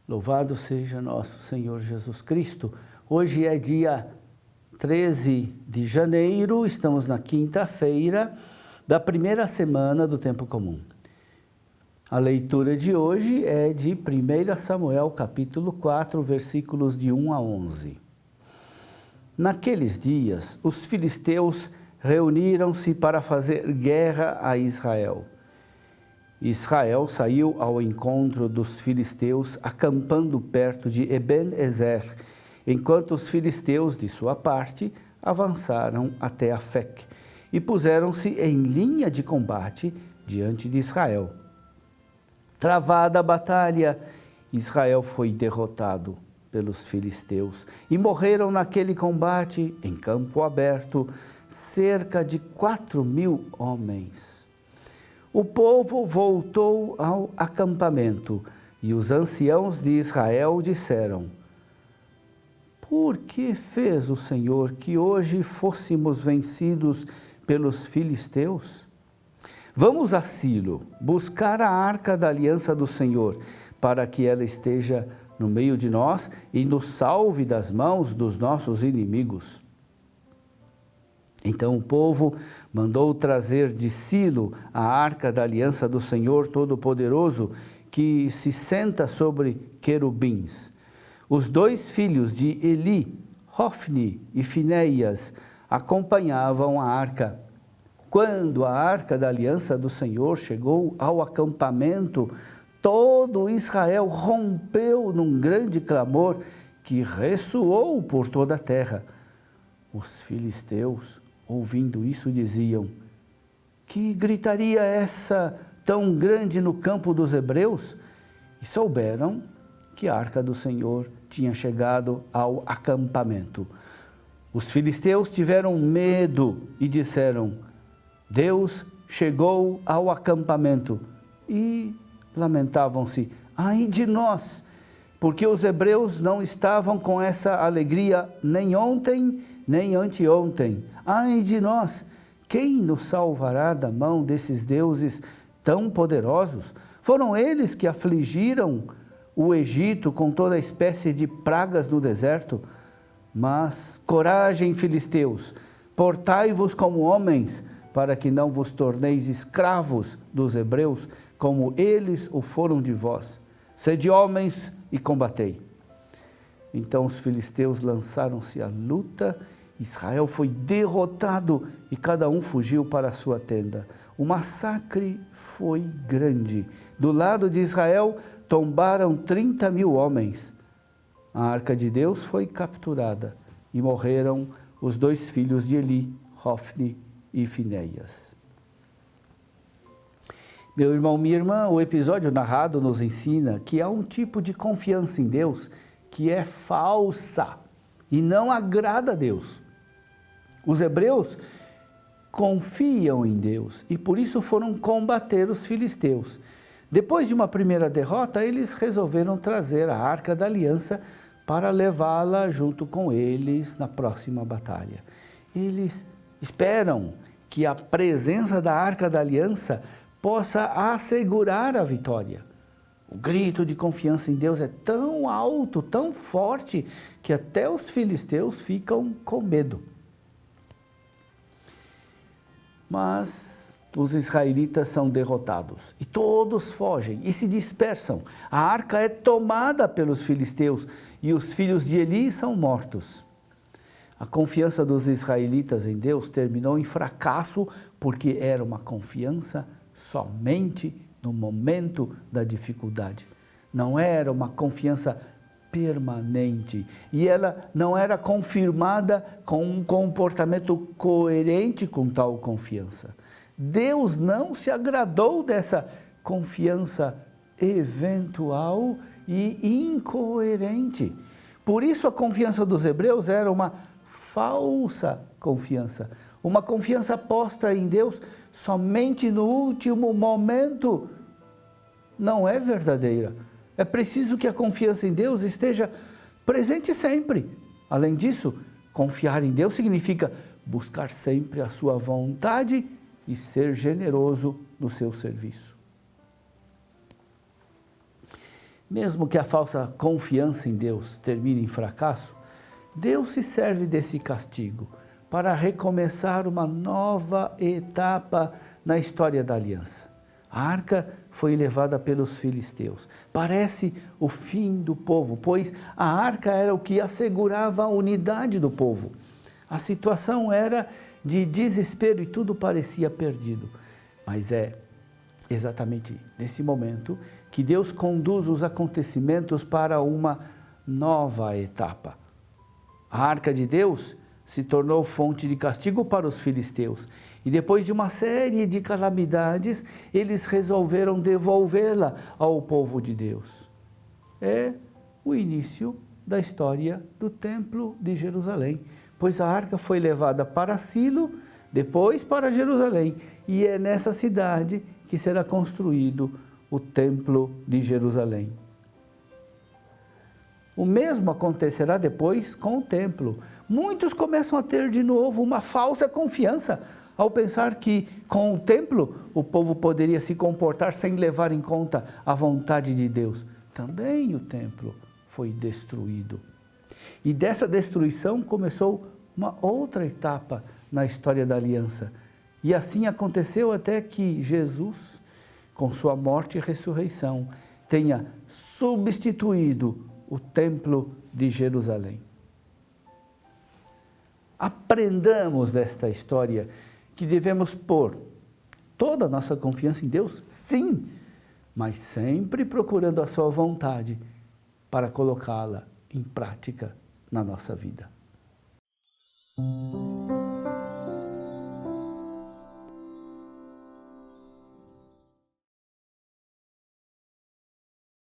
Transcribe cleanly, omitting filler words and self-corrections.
Louvado seja nosso Senhor Jesus Cristo. Hoje é dia 13 de janeiro, estamos na quinta-feira da primeira semana do Tempo Comum. A leitura de hoje é de 1 Samuel, capítulo 4, versículos de 1 a 11. Naqueles dias, os filisteus reuniram-se para fazer guerra a Israel. Israel saiu ao encontro dos filisteus, acampando perto de Eben-ezer, enquanto os filisteus, de sua parte, avançaram até Afec e puseram-se em linha de combate diante de Israel. Travada a batalha, Israel foi derrotado pelos filisteus e morreram naquele combate, em campo aberto, cerca de 4.000 homens. O povo voltou ao acampamento e os anciãos de Israel disseram: Por que fez o Senhor que hoje fôssemos vencidos pelos filisteus? Vamos a Silo buscar a arca da aliança do Senhor, para que ela esteja no meio de nós e nos salve das mãos dos nossos inimigos. Então o povo mandou trazer de Silo a arca da aliança do Senhor Todo-Poderoso, que se senta sobre querubins. Os 2 filhos de Eli, Hofni e Finéias, acompanhavam a arca. Quando a arca da aliança do Senhor chegou ao acampamento, todo Israel rompeu num grande clamor que ressoou por toda a terra. Os filisteus, ouvindo isso, diziam: Que gritaria é essa tão grande no campo dos hebreus? E souberam que a arca do Senhor tinha chegado ao acampamento. Os filisteus tiveram medo e disseram: Deus chegou ao acampamento. E lamentavam-se: Ai de nós, porque os hebreus não estavam com essa alegria nem ontem, nem anteontem. Ai de nós, quem nos salvará da mão desses deuses tão poderosos? Foram eles que afligiram o Egito com toda espécie de pragas no deserto. Mas coragem, filisteus, portai-vos como homens, para que não vos torneis escravos dos hebreus, como eles o foram de vós. Sede homens e combatei. Então os filisteus lançaram-se à luta, Israel foi derrotado e cada um fugiu para a sua tenda. O massacre foi grande. Do lado de Israel tombaram 30.000 homens. A arca de Deus foi capturada e morreram os 2 filhos de Eli, Hofni e Finéias. Meu irmão, minha irmã, o episódio narrado nos ensina que há um tipo de confiança em Deus que é falsa e não agrada a Deus. Os hebreus confiam em Deus e por isso foram combater os filisteus. Depois de uma primeira derrota, eles resolveram trazer a Arca da Aliança para levá-la junto com eles na próxima batalha. Eles esperam que a presença da Arca da Aliança possa assegurar a vitória. O grito de confiança em Deus é tão alto, tão forte, que até os filisteus ficam com medo. Mas os israelitas são derrotados e todos fogem e se dispersam. A arca é tomada pelos filisteus e os filhos de Eli são mortos. A confiança dos israelitas em Deus terminou em fracasso porque era uma confiança somente no momento da dificuldade. Não era uma confiança permanente e ela não era confirmada com um comportamento coerente com tal confiança. Deus não se agradou dessa confiança eventual e incoerente. Por isso a confiança dos hebreus era uma falsa confiança, uma confiança posta em Deus somente no último momento. Não é verdadeira. É preciso que a confiança em Deus esteja presente sempre. Além disso, confiar em Deus significa buscar sempre a sua vontade e ser generoso no seu serviço. Mesmo que a falsa confiança em Deus termine em fracasso, Deus se serve desse castigo para recomeçar uma nova etapa na história da aliança. A arca foi levada pelos filisteus. Parece o fim do povo, pois a arca era o que assegurava a unidade do povo. A situação era de desespero e tudo parecia perdido. Mas é exatamente nesse momento que Deus conduz os acontecimentos para uma nova etapa. A arca de Deus se tornou fonte de castigo para os filisteus. E depois de uma série de calamidades, eles resolveram devolvê-la ao povo de Deus. É o início da história do Templo de Jerusalém, pois a arca foi levada para Silo, depois para Jerusalém, e é nessa cidade que será construído o Templo de Jerusalém. O mesmo acontecerá depois com o templo. Muitos começam a ter de novo uma falsa confiança ao pensar que com o templo o povo poderia se comportar sem levar em conta a vontade de Deus. Também o templo foi destruído. E dessa destruição começou uma outra etapa na história da aliança. E assim aconteceu até que Jesus, com sua morte e ressurreição, tenha substituído o Templo de Jerusalém. Aprendamos desta história que devemos pôr toda a nossa confiança em Deus, sim, mas sempre procurando a sua vontade para colocá-la em prática na nossa vida.